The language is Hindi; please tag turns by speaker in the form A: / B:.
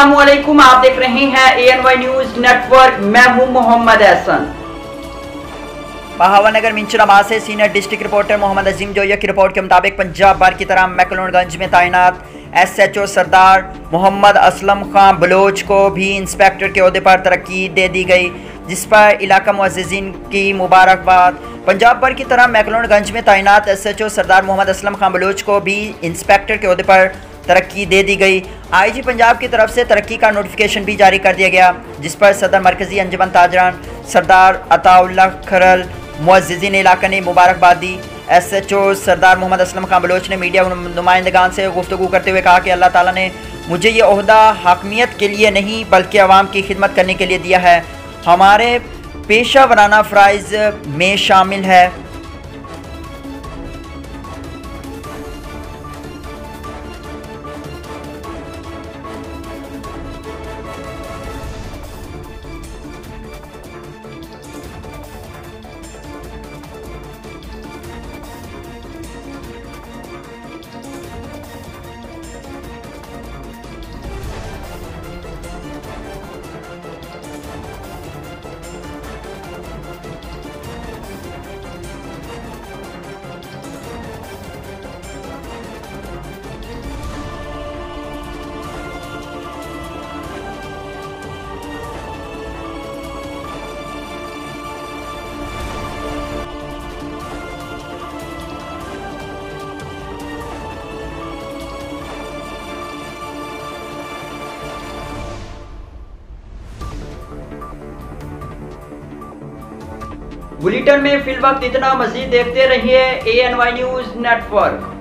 A: अस्सलामुअलैकुम, आप देख रहे हैं ANY न्यूज नेटवर्क। मैं हूं मोहम्मद एहसन।
B: बहावनगर मिंचुरामा से सीनियर डिस्ट्रिक्ट रिपोर्टर मोहम्मद अजीम जोया की रिपोर्ट के मुताबिक पंजाब भर की तरह मैकलोडगंज में तैनात SHO सरदार मोहम्मद असलम खां बलोच को भी इंस्पेक्टर के ओहदे पर तरक्की दे दी गई, जिस पर इलाका मुअज़्ज़िज़ीन की मुबारकबाद। पंजाब भर की तरह मैकलोडगंज में तैनात SHO सरदार मोहम्मद असलम खां बलोच को भी इंस्पेक्टर के ओहदे पर तरक्की दे दी गई। IG पंजाब की तरफ से तरक्की का नोटिफिकेशन भी जारी कर दिया गया, जिस पर सदर मरकज़ी अंजुमन ताजरान सरदार अताउल्लाह खरल मुअज़्ज़िज़ीन इलाका ने मुबारकबाद दी। SHO सरदार मोहम्मद असलम खां बलोच ने मीडिया नुमाइंदगान से गुफ्तगू करते हुए कहा कि अल्लाह ताला ने मुझे ये ओहदा हकमियत के लिए नहीं बल्कि आवाम की खिदमत करने के लिए दिया है। हमारे पेशा वराना फ़राइज़ में शामिल है
A: बुलेटिन में फिल वक्त इतना। मजीद देखते रहिए ANY न्यूज नेटवर्क।